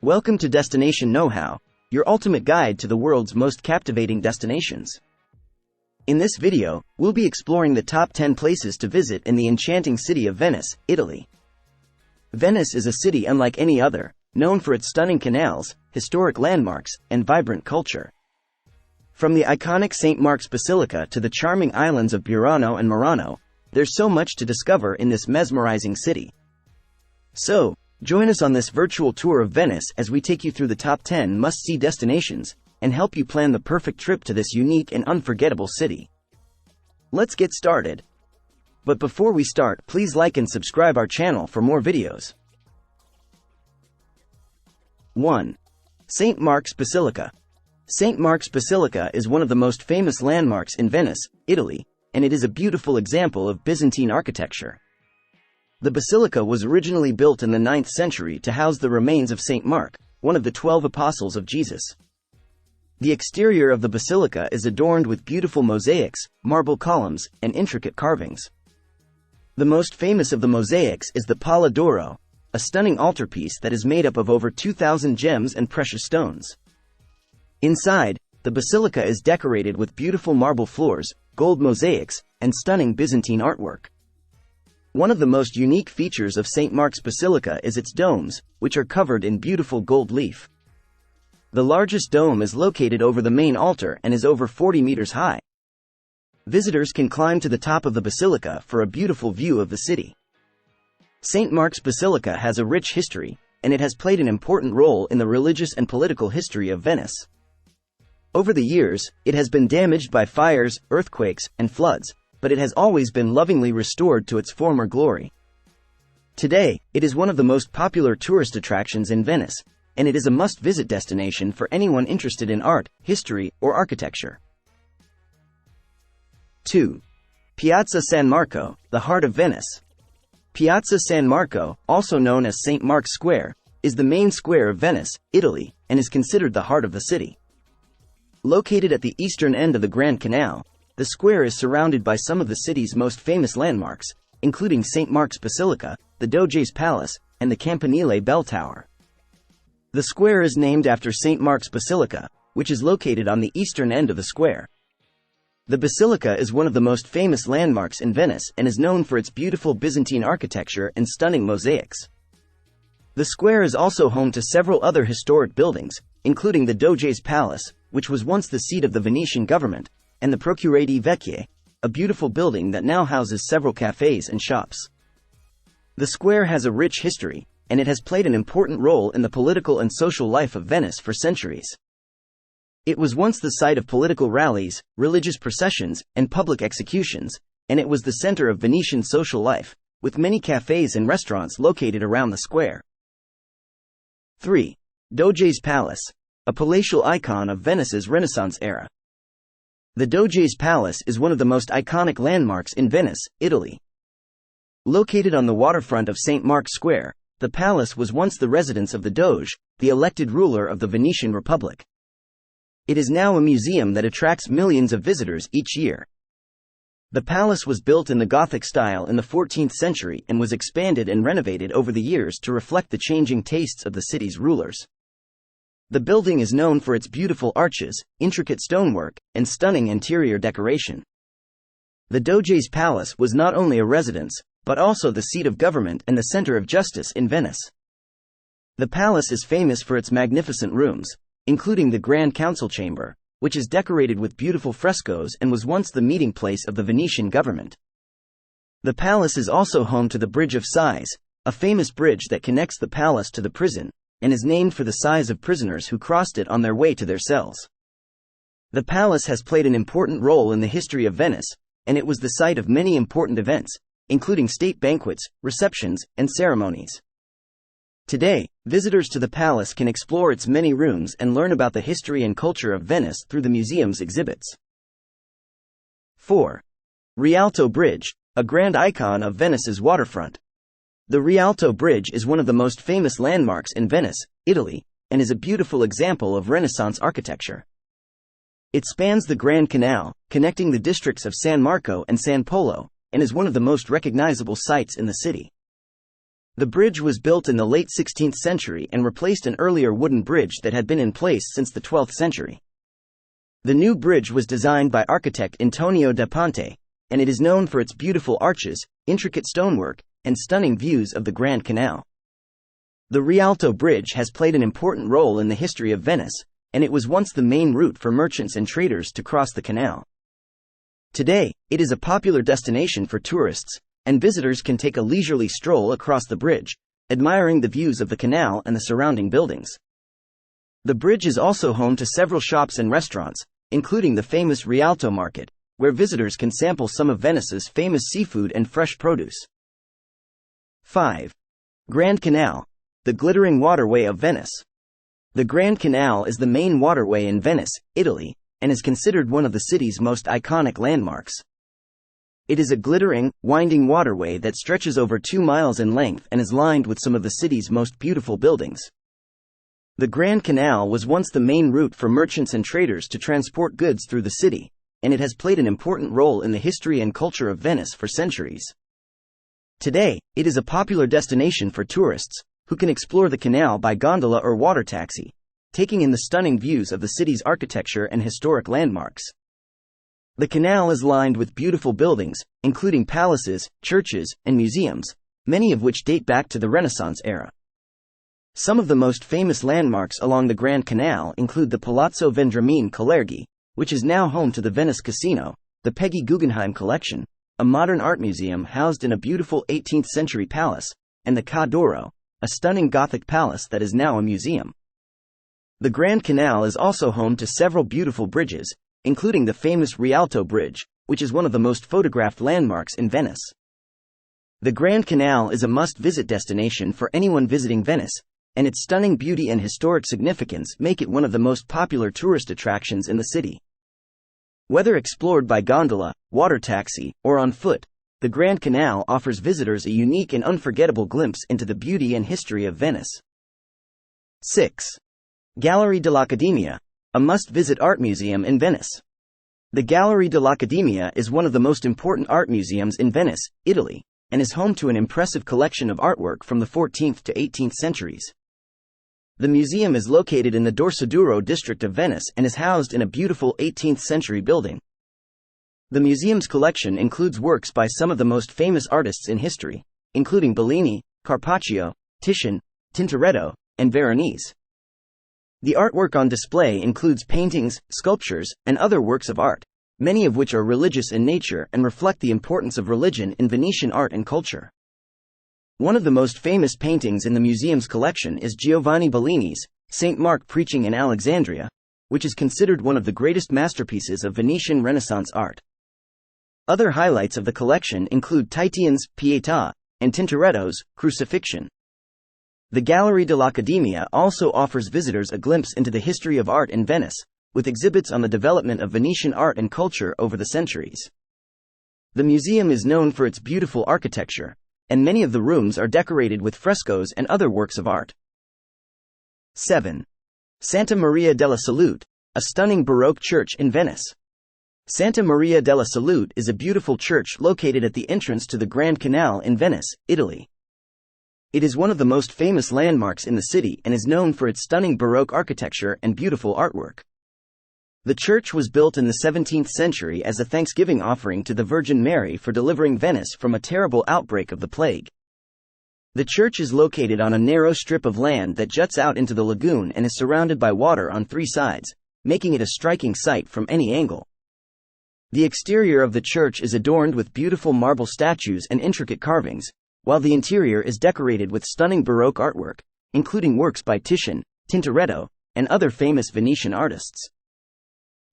Welcome to Destination Know-How, your ultimate guide to the world's most captivating destinations. In this video, we'll be exploring the top 10 places to visit in the enchanting city of Venice, Italy. Venice is a city unlike any other, known for its stunning canals, historic landmarks, and vibrant culture. From the iconic St. Mark's Basilica to the charming islands of Burano and Murano, there's so much to discover in this mesmerizing city. So, join us on this virtual tour of Venice as we take you through the top 10 must-see destinations and help you plan the perfect trip to this unique and unforgettable city. Let's get started. But before we start, please like and subscribe our channel for more videos. 1. St. Mark's Basilica. St. Mark's Basilica is one of the most famous landmarks in Venice, Italy, and it is a beautiful example of Byzantine architecture. The basilica was originally built in the 9th century to house the remains of St. Mark, one of the 12 apostles of Jesus. The exterior of the basilica is adorned with beautiful mosaics, marble columns, and intricate carvings. The most famous of the mosaics is the Pala d'Oro, a stunning altarpiece that is made up of over 2,000 gems and precious stones. Inside, the basilica is decorated with beautiful marble floors, gold mosaics, and stunning Byzantine artwork. One of the most unique features of St. Mark's Basilica is its domes, which are covered in beautiful gold leaf. The largest dome is located over the main altar and is over 40 meters high. Visitors can climb to the top of the basilica for a beautiful view of the city. St. Mark's Basilica has a rich history, and it has played an important role in the religious and political history of Venice. Over the years, it has been damaged by fires, earthquakes, and floods, but it has always been lovingly restored to its former glory. Today, it is one of the most popular tourist attractions in Venice, and it is a must-visit destination for anyone interested in art, history, or architecture. 2. Piazza San Marco, the heart of Venice. Piazza San Marco, also known as St. Mark's Square, is the main square of Venice, Italy, and is considered the heart of the city. Located at the eastern end of the Grand Canal, the square is surrounded by some of the city's most famous landmarks, including St. Mark's Basilica, the Doge's Palace, and the Campanile Bell Tower. The square is named after St. Mark's Basilica, which is located on the eastern end of the square. The basilica is one of the most famous landmarks in Venice and is known for its beautiful Byzantine architecture and stunning mosaics. The square is also home to several other historic buildings, including the Doge's Palace, which was once the seat of the Venetian government, and the Procure Vecchie, a beautiful building that now houses several cafes and shops. The square has a rich history, and it has played an important role in the political and social life of Venice for centuries. It was once the site of political rallies, religious processions, and public executions, and it was the center of Venetian social life, with many cafes and restaurants located around the square. 3. Doge's Palace, a palatial icon of Venice's Renaissance era. The Doge's Palace is one of the most iconic landmarks in Venice, Italy. Located on the waterfront of St. Mark's Square, the palace was once the residence of the Doge, the elected ruler of the Venetian Republic. It is now a museum that attracts millions of visitors each year. The palace was built in the Gothic style in the 14th century and was expanded and renovated over the years to reflect the changing tastes of the city's rulers. The building is known for its beautiful arches, intricate stonework, and stunning interior decoration. The Doge's Palace was not only a residence, but also the seat of government and the center of justice in Venice. The palace is famous for its magnificent rooms, including the Grand Council Chamber, which is decorated with beautiful frescoes and was once the meeting place of the Venetian government. The palace is also home to the Bridge of Sighs, a famous bridge that connects the palace to the prison, and is named for the size of prisoners who crossed it on their way to their cells. The palace has played an important role in the history of Venice, and it was the site of many important events, including state banquets, receptions, and ceremonies. Today, visitors to the palace can explore its many rooms and learn about the history and culture of Venice through the museum's exhibits. 4. Rialto Bridge, a grand icon of Venice's waterfront. The Rialto Bridge is one of the most famous landmarks in Venice, Italy, and is a beautiful example of Renaissance architecture. It spans the Grand Canal, connecting the districts of San Marco and San Polo, and is one of the most recognizable sights in the city. The bridge was built in the late 16th century and replaced an earlier wooden bridge that had been in place since the 12th century. The new bridge was designed by architect Antonio da Ponte, and it is known for its beautiful arches, intricate stonework, and stunning views of the Grand Canal. The Rialto Bridge has played an important role in the history of Venice, and it was once the main route for merchants and traders to cross the canal. Today, it is a popular destination for tourists, and visitors can take a leisurely stroll across the bridge, admiring the views of the canal and the surrounding buildings. The bridge is also home to several shops and restaurants, including the famous Rialto Market, where visitors can sample some of Venice's famous seafood and fresh produce. 5. Grand Canal, the glittering waterway of Venice. The Grand Canal is the main waterway in Venice, Italy, and is considered one of the city's most iconic landmarks. It is a glittering, winding waterway that stretches over 2 miles in length and is lined with some of the city's most beautiful buildings. The Grand Canal was once the main route for merchants and traders to transport goods through the city, and it has played an important role in the history and culture of Venice for centuries. Today, it is a popular destination for tourists, who can explore the canal by gondola or water taxi, taking in the stunning views of the city's architecture and historic landmarks. The canal is lined with beautiful buildings, including palaces, churches, and museums, many of which date back to the Renaissance era. Some of the most famous landmarks along the Grand Canal include the Palazzo Vendramini Calergi, which is now home to the Venice Casino, the Peggy Guggenheim Collection, a modern art museum housed in a beautiful 18th-century palace, and the Ca' d'Oro, a stunning Gothic palace that is now a museum. The Grand Canal is also home to several beautiful bridges, including the famous Rialto Bridge, which is one of the most photographed landmarks in Venice. The Grand Canal is a must-visit destination for anyone visiting Venice, and its stunning beauty and historic significance make it one of the most popular tourist attractions in the city. Whether explored by gondola, water taxi, or on foot, the Grand Canal offers visitors a unique and unforgettable glimpse into the beauty and history of Venice. 6. Gallerie dell'Accademia, a must-visit art museum in Venice. The Gallerie dell'Accademia is one of the most important art museums in Venice, Italy, and is home to an impressive collection of artwork from the 14th to 18th centuries. The museum is located in the Dorsoduro district of Venice and is housed in a beautiful 18th-century building. The museum's collection includes works by some of the most famous artists in history, including Bellini, Carpaccio, Titian, Tintoretto, and Veronese. The artwork on display includes paintings, sculptures, and other works of art, many of which are religious in nature and reflect the importance of religion in Venetian art and culture. One of the most famous paintings in the museum's collection is Giovanni Bellini's St. Mark Preaching in Alexandria, which is considered one of the greatest masterpieces of Venetian Renaissance art. Other highlights of the collection include Titian's Pietà and Tintoretto's Crucifixion. The Gallerie dell'Accademia also offers visitors a glimpse into the history of art in Venice, with exhibits on the development of Venetian art and culture over the centuries. The museum is known for its beautiful architecture, and many of the rooms are decorated with frescoes and other works of art. 7. Santa Maria della Salute, a stunning Baroque church in Venice. Santa Maria della Salute is a beautiful church located at the entrance to the Grand Canal in Venice, Italy. It is one of the most famous landmarks in the city and is known for its stunning Baroque architecture and beautiful artwork. The church was built in the 17th century as a thanksgiving offering to the Virgin Mary for delivering Venice from a terrible outbreak of the plague. The church is located on a narrow strip of land that juts out into the lagoon and is surrounded by water on 3 sides, making it a striking sight from any angle. The exterior of the church is adorned with beautiful marble statues and intricate carvings, while the interior is decorated with stunning Baroque artwork, including works by Titian, Tintoretto, and other famous Venetian artists.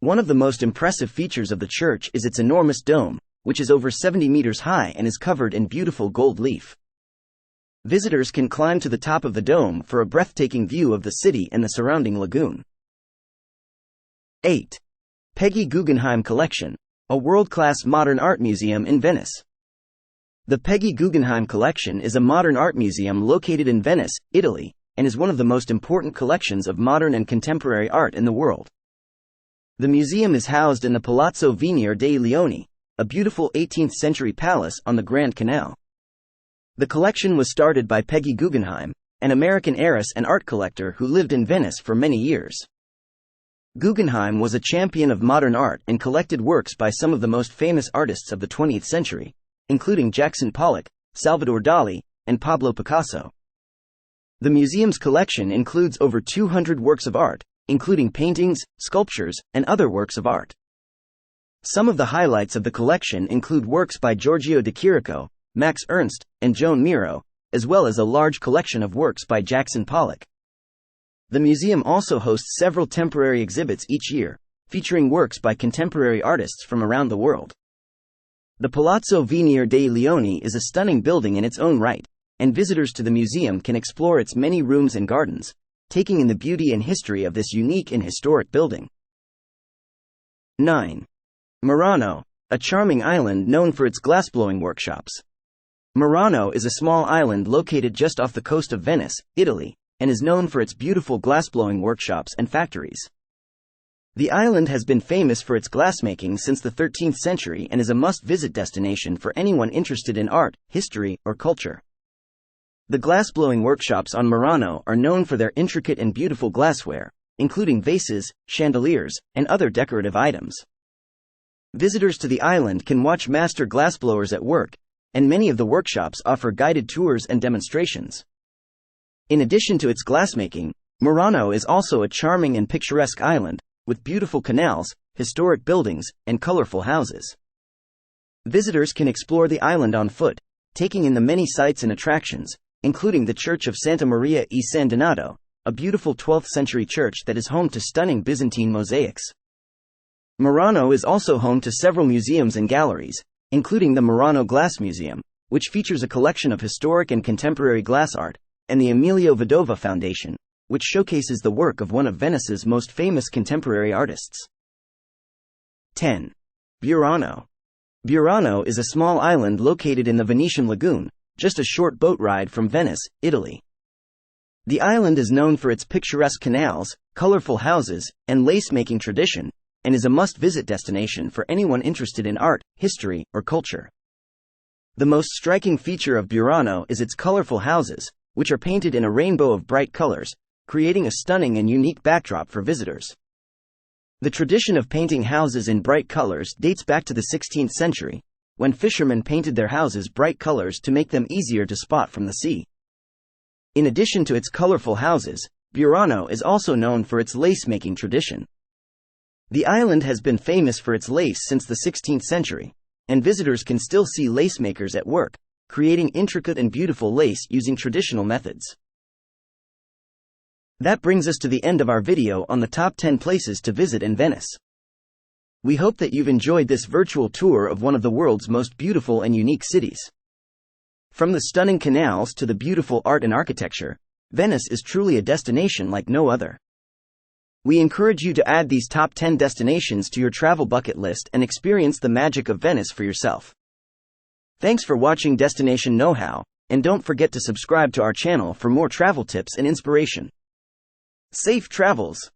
One of the most impressive features of the church is its enormous dome, which is over 70 meters high and is covered in beautiful gold leaf. Visitors can climb to the top of the dome for a breathtaking view of the city and the surrounding lagoon. 8. Peggy Guggenheim Collection, a world-class modern art museum in Venice. The Peggy Guggenheim Collection is a modern art museum located in Venice, Italy, and is one of the most important collections of modern and contemporary art in the world. The museum is housed in the Palazzo Venier dei Leoni, a beautiful 18th-century palace on the Grand Canal. The collection was started by Peggy Guggenheim, an American heiress and art collector who lived in Venice for many years. Guggenheim was a champion of modern art and collected works by some of the most famous artists of the 20th century, including Jackson Pollock, Salvador Dali, and Pablo Picasso. The museum's collection includes over 200 works of art, including paintings, sculptures, and other works of art. Some of the highlights of the collection include works by Giorgio de Chirico, Max Ernst, and Joan Miro, as well as a large collection of works by Jackson Pollock. The museum also hosts several temporary exhibits each year, featuring works by contemporary artists from around the world. The Palazzo Venier dei Leoni is a stunning building in its own right, and visitors to the museum can explore its many rooms and gardens, taking in the beauty and history of this unique and historic building. 9. Murano, a charming island known for its glassblowing workshops. Murano is a small island located just off the coast of Venice, Italy, and is known for its beautiful glassblowing workshops and factories. The island has been famous for its glassmaking since the 13th century and is a must-visit destination for anyone interested in art, history, or culture. The glassblowing workshops on Murano are known for their intricate and beautiful glassware, including vases, chandeliers, and other decorative items. Visitors to the island can watch master glassblowers at work, and many of the workshops offer guided tours and demonstrations. In addition to its glassmaking, Murano is also a charming and picturesque island, with beautiful canals, historic buildings, and colorful houses. Visitors can explore the island on foot, taking in the many sights and attractions, including the Church of Santa Maria e San Donato, a beautiful 12th-century church that is home to stunning Byzantine mosaics. Murano is also home to several museums and galleries, including the Murano Glass Museum, which features a collection of historic and contemporary glass art, and the Emilio Vedova Foundation, which showcases the work of one of Venice's most famous contemporary artists. 10. Burano. Burano is a small island located in the Venetian lagoon, just a short boat ride from Venice, Italy. The island is known for its picturesque canals, colorful houses, and lace-making tradition, and is a must-visit destination for anyone interested in art, history, or culture. The most striking feature of Burano is its colorful houses, which are painted in a rainbow of bright colors, creating a stunning and unique backdrop for visitors. The tradition of painting houses in bright colors dates back to the 16th century, when fishermen painted their houses bright colors to make them easier to spot from the sea. In addition to its colorful houses, Burano is also known for its lace-making tradition. The island has been famous for its lace since the 16th century, and visitors can still see lace makers at work, creating intricate and beautiful lace using traditional methods. That brings us to the end of our video on the top 10 places to visit in Venice. We hope that you've enjoyed this virtual tour of one of the world's most beautiful and unique cities. From the stunning canals to the beautiful art and architecture, Venice is truly a destination like no other. We encourage you to add these top 10 destinations to your travel bucket list and experience the magic of Venice for yourself. Thanks for watching Destination Know-How, and don't forget to subscribe to our channel for more travel tips and inspiration. Safe travels!